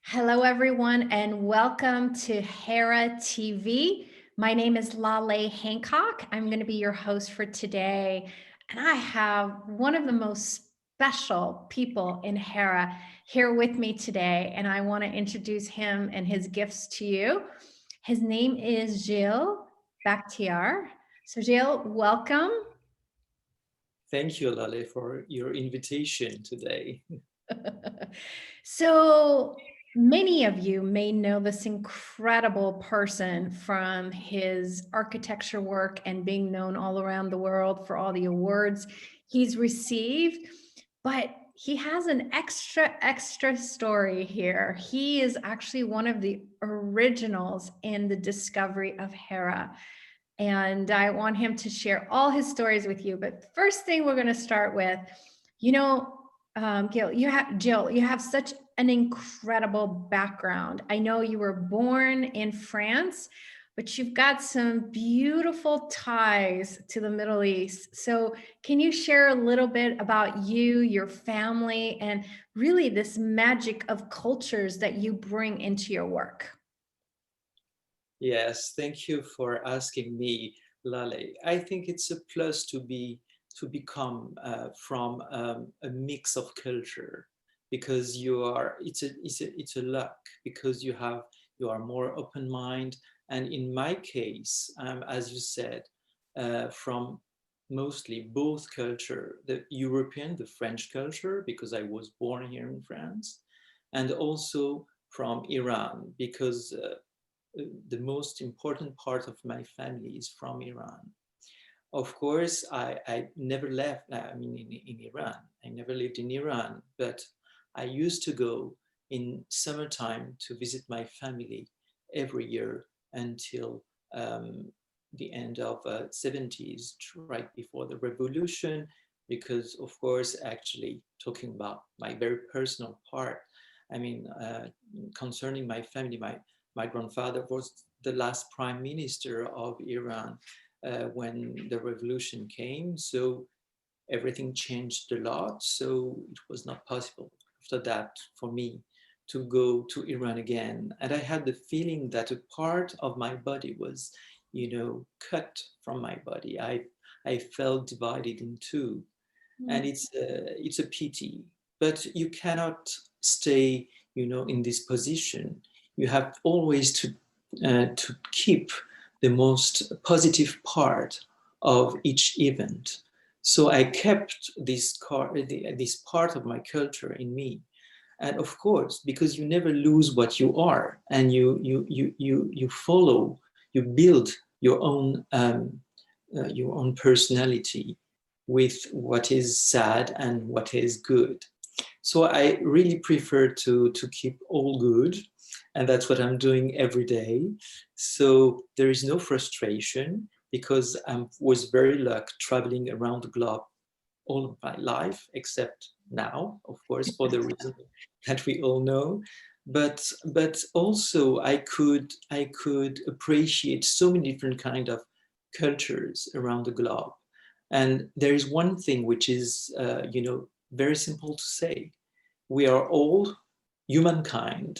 Hello, everyone, and welcome to Hera TV. My name is Laleh Hancock. I'm going to be your host for today. And I have one of the most special people in Hera here with me today. And I want to introduce him and his gifts to you. His name is Gil Bakhtiar. So, Gil, welcome. Thank you, Laleh, for your invitation today. So many of you may know this incredible person from his architecture work and being known all around the world for all the awards he's received, but he has an extra story here. He is actually one of the originals in the discovery of Hera. And I want him to share all his stories with you. But first thing we're going to start with, you know, Jill, you have such an incredible background. I know you were born in France, but you've got some beautiful ties to the Middle East. So can you share a little bit about you, your family, and really this magic of cultures that you bring into your work? Yes, thank you for asking me, Laleh. I think it's a plus to become from a mix of culture because it's a luck because you are more open mind, and in my case, as you said, from mostly both culture, the European, the French culture, because I was born here in France, and also from Iran because the most important part of my family is from Iran. Of course, I never left, I mean, in Iran. I never lived in Iran, but I used to go in summertime to visit my family every year until the end of 70s, right before the revolution, because of course, actually talking about my very personal part, I mean, concerning my family, my grandfather was the last prime minister of Iran when the revolution came. So everything changed a lot. So it was not possible after that for me to go to Iran again. And I had the feeling that a part of my body was, cut from my body. I felt divided in two. And it's a pity. But you cannot stay, in this position. You have always to keep the most positive part of each event. So I kept this part of my culture in me. And of course, because you never lose what you are, and you follow, you build your own personality with what is sad and what is good. So I really prefer to keep all good, and that's what I'm doing every day. So there is no frustration because I was very lucky traveling around the globe all of my life, except now, of course, for the reason that we all know. But also I could appreciate so many different kind of cultures around the globe. And there is one thing which is, very simple to say. We are all humankind.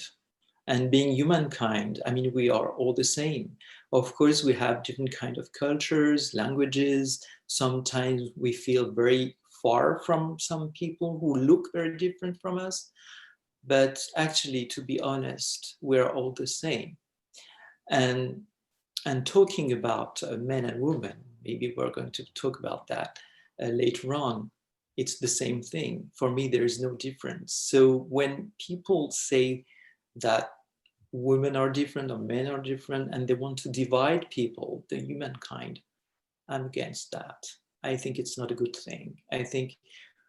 And being humankind, I mean, we are all the same. Of course, we have different kind of cultures, languages. Sometimes we feel very far from some people who look very different from us. But actually, to be honest, we're all the same. And talking about men and women, maybe we're going to talk about that later on. It's the same thing. For me, there is no difference. So when people say that women are different or men are different and they want to divide people, the humankind, I'm against that. I think it's not a good thing. I think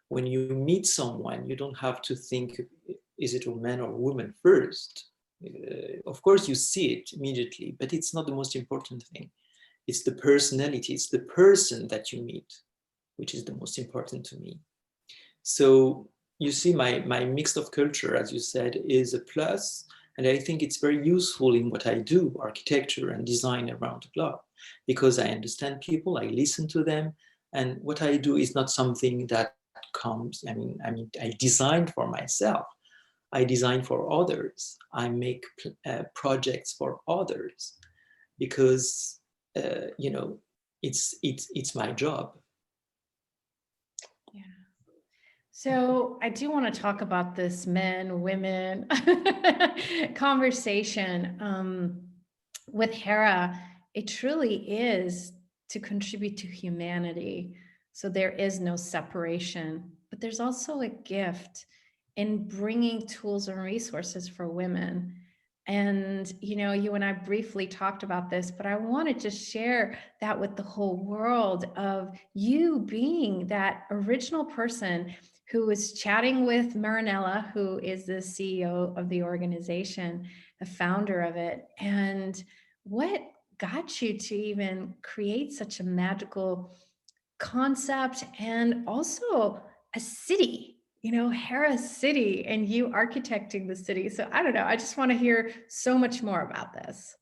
when you meet someone, you don't have to think, is it a man or a woman first? Of course, you see it immediately, but it's not the most important thing. It's the personality, it's the person that you meet, which is the most important to me. So you see, my mix of culture, as you said, is a plus. And I think it's very useful in what I do, architecture and design around the globe, because I understand people, I listen to them. And what I do is not something that comes, I designed for myself. I design for others. I make projects for others because, you know, it's my job. Yeah. So I do want to talk about this men, women conversation. With Hera, it truly is to contribute to humanity. So there is no separation, but there's also a gift in bringing tools and resources for women. And, you know, you and I briefly talked about this, but I want to just share that with the whole world of you being that original person who was chatting with Marinella, who is the CEO of the organization, the founder of it. And what got you to even create such a magical concept and also a city, you know, Hera City, and you architecting the city? So I don't know. I just want to hear so much more about this.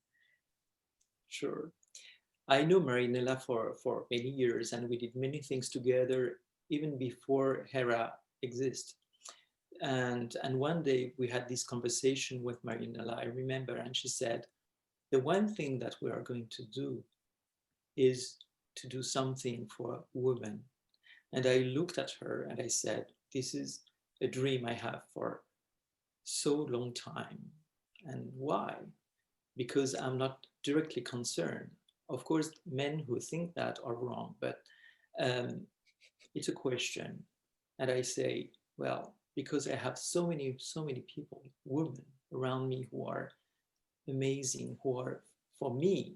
Sure. I know Marinella for many years, and we did many things together even before Hera exists. And one day we had this conversation with Marinella, I remember, and she said, the one thing that we are going to do is to do something for women. And I looked at her and I said, this is a dream I have for so long time. And why? Because I'm not directly concerned. Of course, men who think that are wrong, but it's a question. And I say, well, because I have so many people, women around me who are amazing, who are, for me,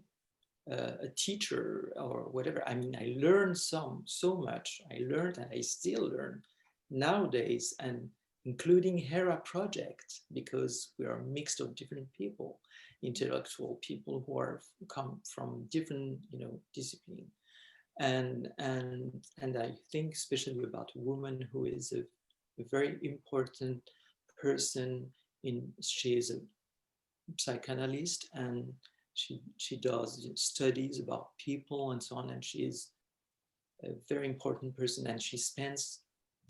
a teacher or whatever. I mean, I learned so much. I learned and I still learn nowadays, and including Hera project, because we are a mix of different people, intellectual people who are come from different, you know, discipline. And I think especially about a woman who is a very important person. She is a psychanalyst, and she does studies about people and so on, and she is a very important person, and she spends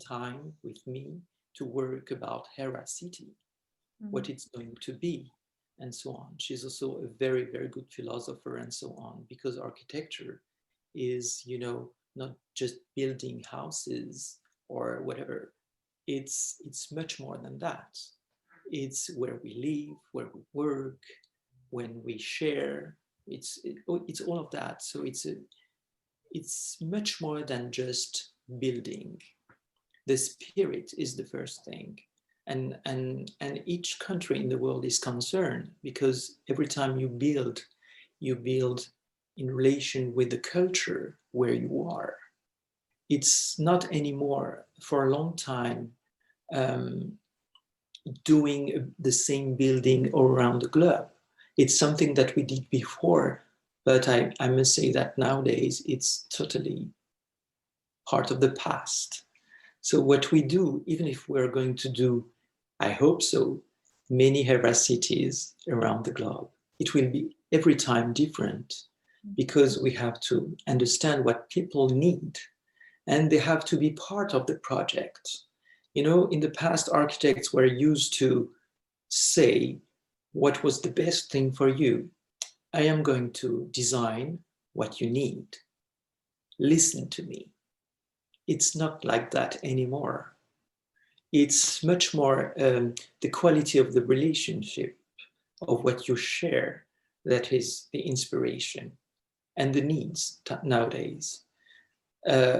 time with me to work about Hera City, what it's going to be, and so on. She's also a very, very good philosopher and so on, because architecture is, you know, not just building houses or whatever. It's much more than that. It's where we live, where we work, when we share. It's all of that. So it's much more than just building. The spirit is the first thing. And each country in the world is concerned, because every time you build in relation with the culture where you are. It's not anymore for a long time doing the same building all around the globe. It's something that we did before, but I must say that nowadays it's totally part of the past. So what we do, even if we're going to do, I hope so, many Hera cities around the globe, it will be every time different, because we have to understand what people need, and they have to be part of the project. You know, in the past, architects were used to say, what was the best thing for you? I am going to design what you need. Listen to me. It's not like that anymore. It's much more the quality of the relationship, of what you share, that is the inspiration and the needs nowadays.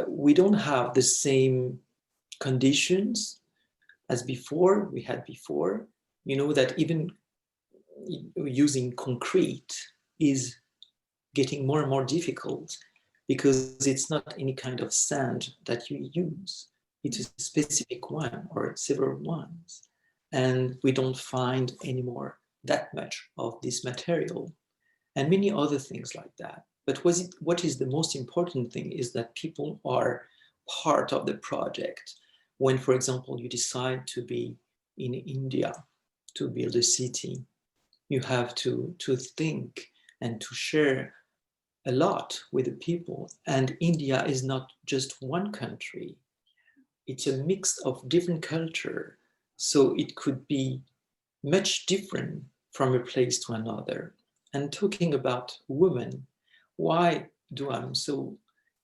We don't have the same conditions as before. We had before, you know, that even using concrete is getting more and more difficult, because it's not any kind of sand that you use. It's a specific one or several ones. And we don't find anymore that much of this material, and many other things like that. But what is the most important thing is that people are part of the project. When, for example, you decide to be in India to build a city, you have to think and to share a lot with the people. And India is not just one country. It's a mix of different culture. So it could be much different from a place to another. And talking about women, why do I'm so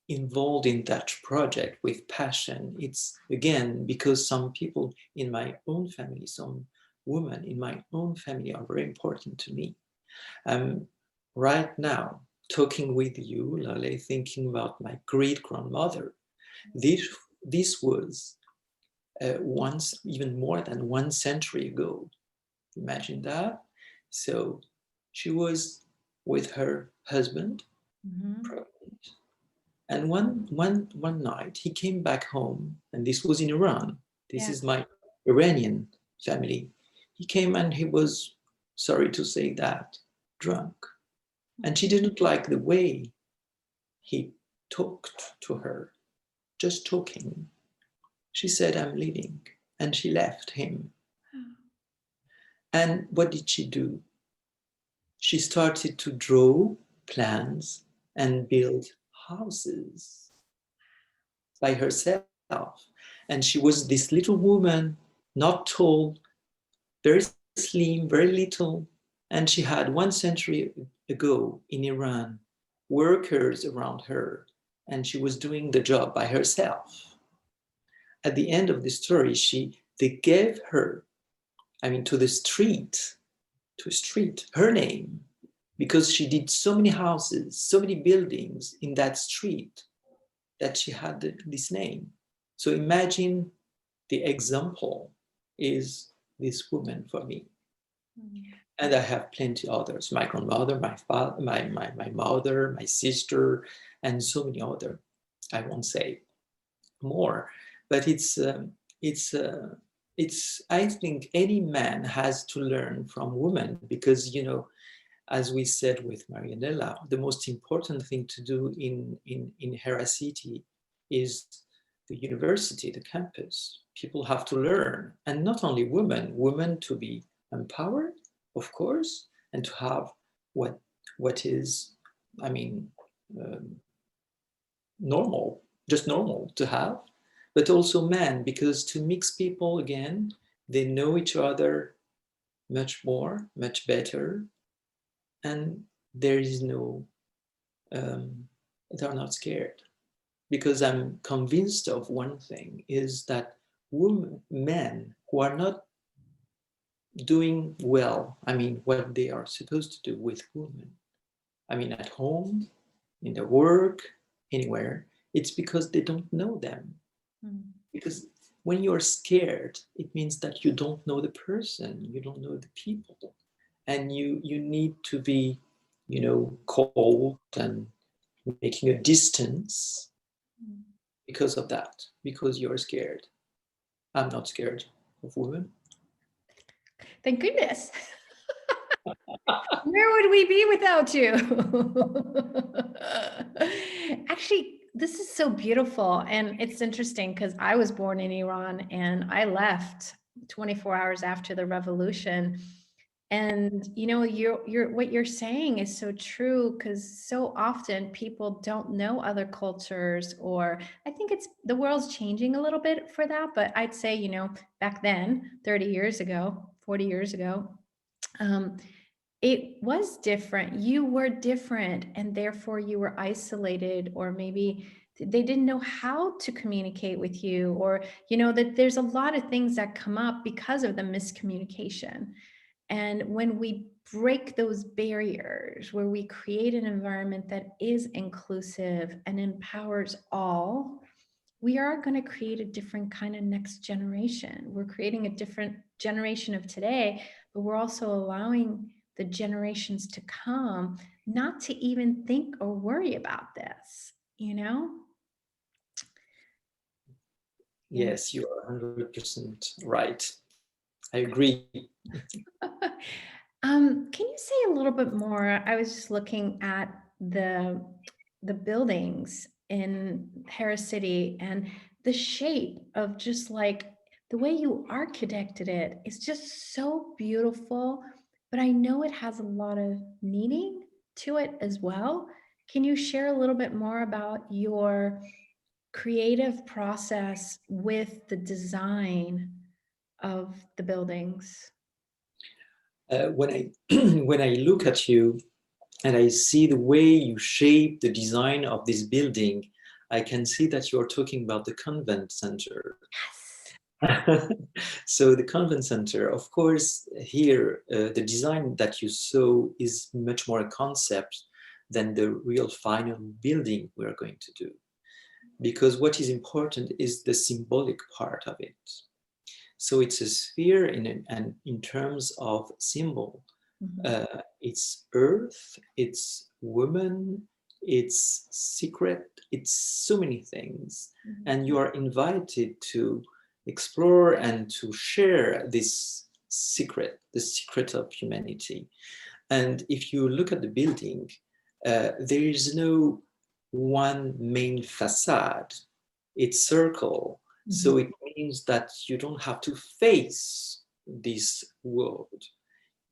involved in that project with passion? It's again because some people in my own family, some women in my own family are very important to me. Right now, talking with you, Laleh, thinking about my great-grandmother. This was once, even more than 1 century ago. Imagine that. So she was with her husband, pregnant. And one night he came back home, and this was in Iran. This is my Iranian family. He came and he was, sorry to say that, drunk. And she didn't like the way he talked to her, just talking. She said, I'm leaving. And she left him. And what did she do? She started to draw plans and build houses by herself. And she was this little woman, not tall, very slim, very little. And she had 1 century ago in Iran workers around her, and she was doing the job by herself. At the end of the story, they gave her, to the street, her name, because she did so many houses, so many buildings in that street that she had this name. So imagine the example is this woman for me. And I have plenty others, my grandmother, my father, my mother, my sister, and so many other. I won't say more, but I think any man has to learn from women because, as we said with Marianella, the most important thing to do in Hera City is the university, the campus. People have to learn, and not only women to be empowered, of course, and to have what is, normal, just normal to have, but also men, because to mix people again, they know each other much more, much better, and there is no, they're not scared. Because I'm convinced of one thing is that men who are not doing well, what they are supposed to do with women, at home, in their work, anywhere, it's because they don't know them. Because when you're scared, it means that you don't know the person, you don't know the people, and you need to be, cold and making a distance because of that, because you're scared. I'm not scared of women. Thank goodness. Where would we be without you? Actually, this is so beautiful. And it's interesting because I was born in Iran and I left 24 hours after the revolution. And what you're saying is so true because so often people don't know other cultures, or I think the world's changing a little bit for that. But I'd say, back then, 30 years ago, 40 years ago, it was different. You were different, and therefore you were isolated, or maybe they didn't know how to communicate with you, or, that there's a lot of things that come up because of the miscommunication. And when we break those barriers, where we create an environment that is inclusive and empowers all, we are going to create a different kind of next generation. We're creating a different generation of today, but we're also allowing the generations to come not to even think or worry about this, Yes, you are 100% right. I agree. Can you say a little bit more? I was just looking at the buildings in Hera City, and the shape of just like the way you architected it is just so beautiful. But I know it has a lot of meaning to it as well. Can you share a little bit more about your creative process with the design of the buildings? When I when I look at you and I see the way you shape the design of this building, I can see that you're talking about the convent center. Yes. So the convent center, of course, here the design that you saw is much more a concept than the real final building we're going to do. Because what is important is the symbolic part of it. So it's a sphere and in terms of symbol. It's earth, it's woman, it's secret, it's so many things. And you are invited to explore and to share this secret, the secret of humanity. And if you look at the building, there is no one main facade. It's circle. So it means that you don't have to face this world.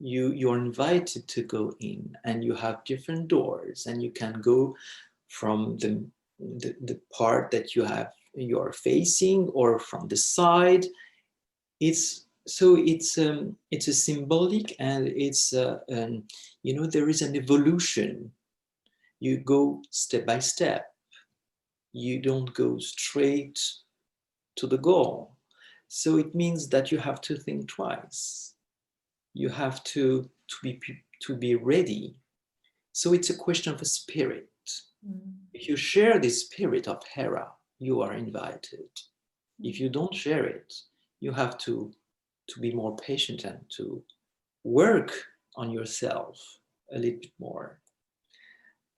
You're invited to go in, and you have different doors, and you can go from the part that you're facing, or from the side. It's a symbolic, and it's there is an evolution. You go step by step. You don't go straight to the goal. So it means that you have to think twice. You have to be ready. So it's a question of a spirit. If you share the spirit of Hera, you are invited. If you don't share it, you have to be more patient and to work on yourself a little bit more.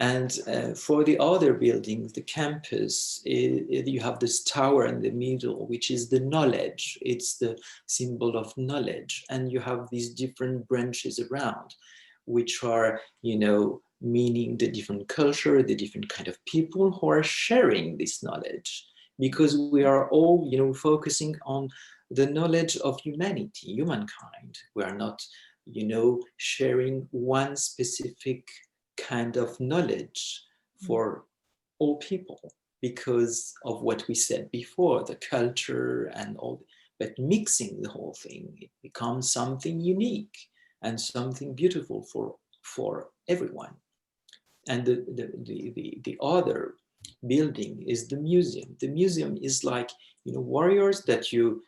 And for the other buildings, the campus, you have this tower in the middle, which is the knowledge. It's the symbol of knowledge. And you have these different branches around, which are, meaning the different culture, the different kind of people who are sharing this knowledge. Because we are all, focusing on the knowledge of humanity, humankind. We are not, sharing one specific kind of knowledge for all people because of what we said before, the culture and all, but mixing the whole thing, it becomes something unique and something beautiful for everyone. And the other building is the museum. The museum is like, warriors that you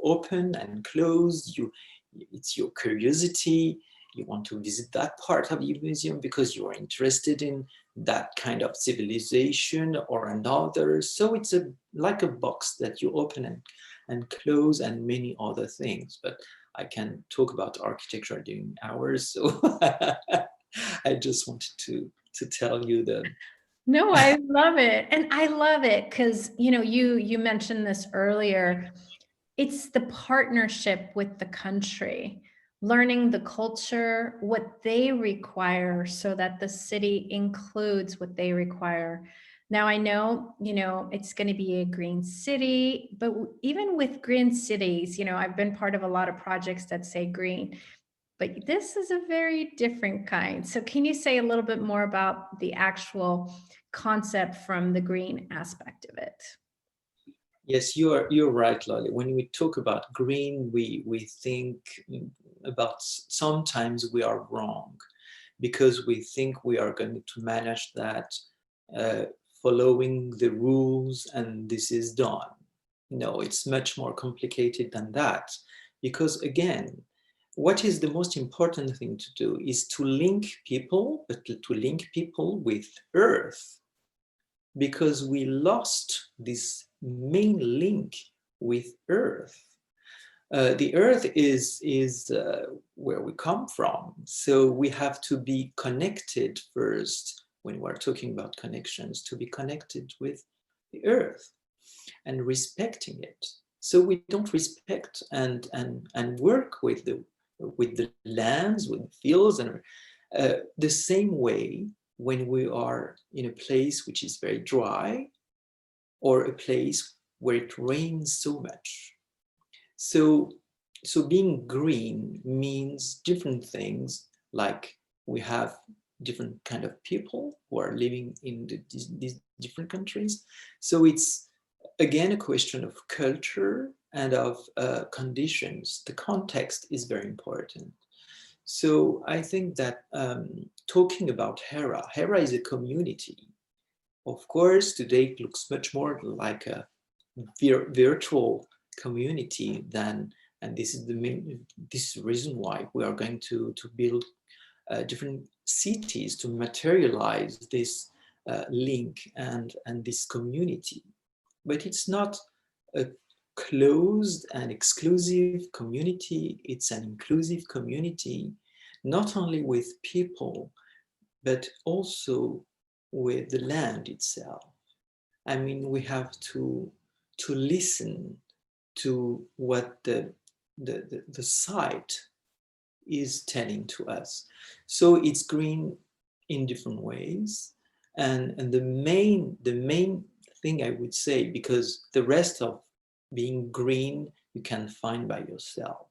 open and close, it's your curiosity. You want to visit that part of the museum because you are interested in that kind of civilization or another. So it's like a box that you open and close, and many other things. But I can talk about architecture during hours, so I just wanted to tell you that. No, I love it. And I love it because, you mentioned this earlier. It's the partnership with the country, learning the culture, what they require so that the city includes what they require. Now I know, it's going to be a green city, but even with green cities, I've been part of a lot of projects that say green, but this is a very different kind. So can you say a little bit more about the actual concept from the green aspect of it? Yes, you're right, Laleh. When we talk about green, we think about, sometimes we are wrong because we think we are going to manage that following the rules and this is done. No, it's much more complicated than that, because again, what is the most important thing to do is to link people, but to link people with Earth, because we lost this main link with Earth. The Earth is where we come from. So we have to be connected first when we're talking about connections, to be connected with the Earth and respecting it. So we don't respect and work with the lands, with the fields, and the same way when we are in a place which is very dry, or a place where it rains so much. So being green means different things, like we have different kind of people who are living in these different countries. So it's again a question of culture and of conditions. The context is very important. So I think that talking about Hera is a community. Of course, today it looks much more like a virtual community than, and this is the reason why we are going to build different cities to materialize this link and this community. But it's not a closed and exclusive community. It's an inclusive community, not only with people, but also with the land itself. I mean, we have to listen to what the site is telling to us. So it's green in different ways. And the main thing I would say, because the rest of being green, you can find by yourself.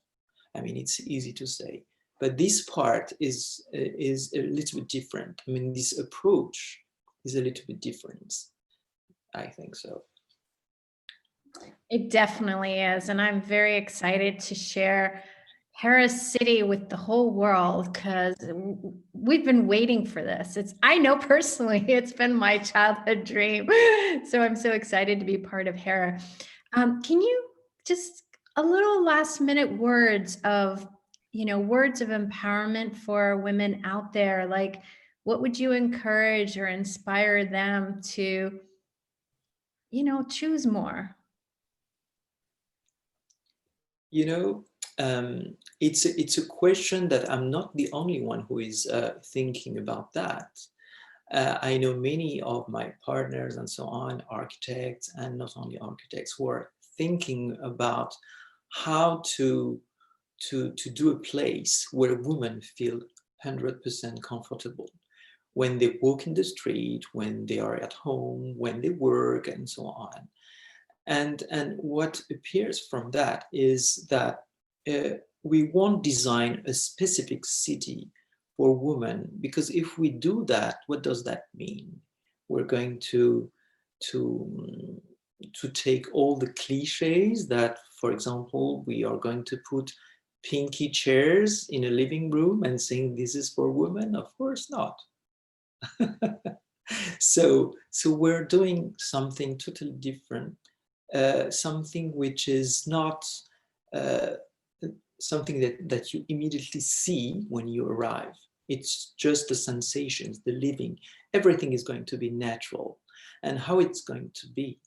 I mean, it's easy to say, but this part is a little bit different. I mean, this approach is a little bit different. I think so. It definitely is. And I'm very excited to share Hera City with the whole world because we've been waiting for this. I know personally, it's been my childhood dream. So I'm so excited to be part of Hera. Can you just a little last minute words of, words of empowerment for women out there? Like, what would you encourage or inspire them to, choose more? It's a question that I'm not the only one who is thinking about that. I know many of my partners and so on, architects, and not only architects, who are thinking about how to do a place where women feel 100% comfortable when they walk in the street, when they are at home, when they work, and so on. And what appears from that is that we won't design a specific city for women, because if we do that, what does that mean? We're going to take all the cliches that, for example, we are going to put pinky chairs in a living room and saying this is for women? Of course not. So we're doing something totally different. Something which is not something that you immediately see when you arrive. It's just the sensations, the living. Everything is going to be natural. And how it's going to be.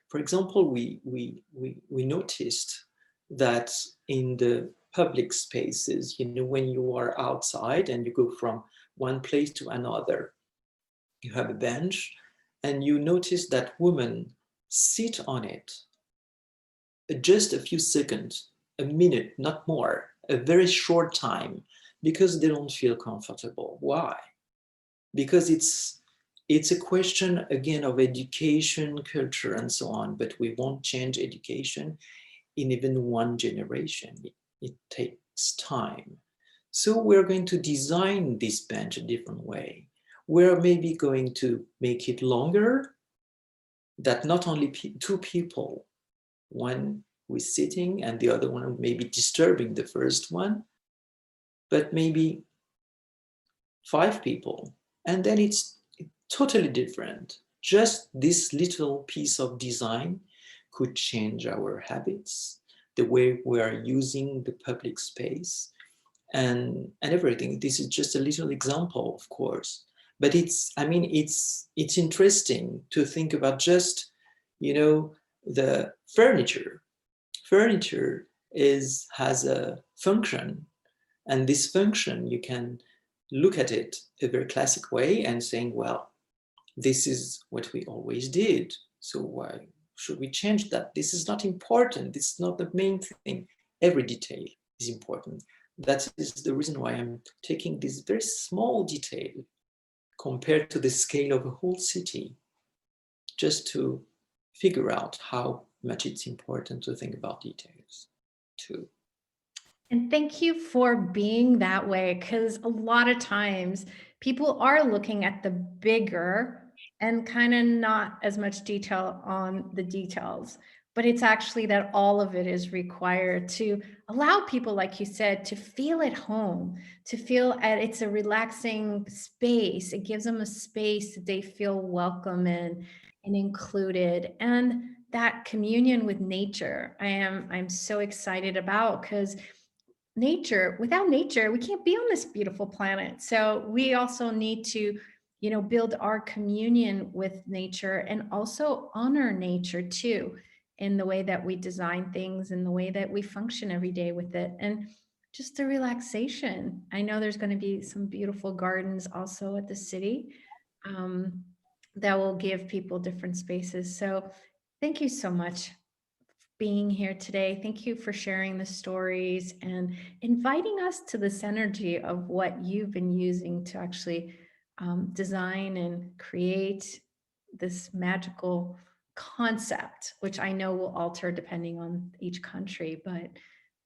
For example, we noticed that in the public spaces, when you are outside and you go from one place to another, you have a bench and you notice that women sit on it just a few seconds, a minute, not more, a very short time, because they don't feel comfortable. Why? Because it's a question, again, of education, culture, and so on, but we won't change education in even one generation. It takes time. So we're going to design this bench a different way. We're maybe going to make it longer, that not only two people, one who is sitting and the other one may be disturbing the first one, but maybe 5 people. And then it's totally different. Just this little piece of design could change our habits, the way we are using the public space and everything. This is just a little example, of course. But it's interesting to think about just, the furniture. Furniture has a function, and this function, you can look at it a very classic way and saying, well, this is what we always did. So why should we change that? This is not important. This is not the main thing. Every detail is important. That is the reason why I'm taking this very small detail compared to the scale of a whole city, just to figure out how much it's important to think about details too. And thank you for being that way, because a lot of times people are looking at the bigger and kind of not as much detail on the details. but it's actually that all of it is required to allow people, like you said, to feel at home, to feel at it's a relaxing space. It gives them a space that they feel welcome in and included. And that communion with nature, I'm so excited about, because without nature, we can't be on this beautiful planet. So we also need to, build our communion with nature and also honor nature too, in the way that we design things and the way that we function every day with it. And just the relaxation. I know there's going to be some beautiful gardens also at the city, um, that will give people different spaces. So thank you so much being here today. Thank you for sharing the stories and inviting us to this energy of what you've been using to actually design and create this magical concept, which I know will alter depending on each country, but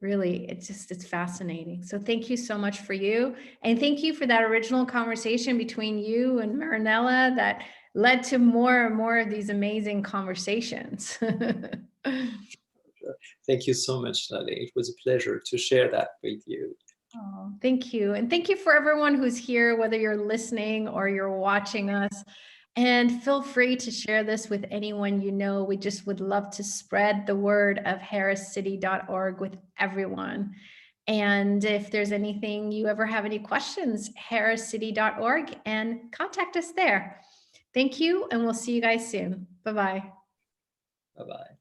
really it's fascinating. So thank you so much for you. And thank you for that original conversation between you and Marinella that led to more and more of these amazing conversations. Thank you so much, Laleh. It was a pleasure to share that with you. Oh, thank you. And thank you for everyone who's here, whether you're listening or you're watching us. And feel free to share this with anyone you know. We just would love to spread the word of heracity.org with everyone. And if there's anything you ever have any questions, heracity.org, and contact us there. Thank you, and we'll see you guys soon. Bye-bye. Bye-bye.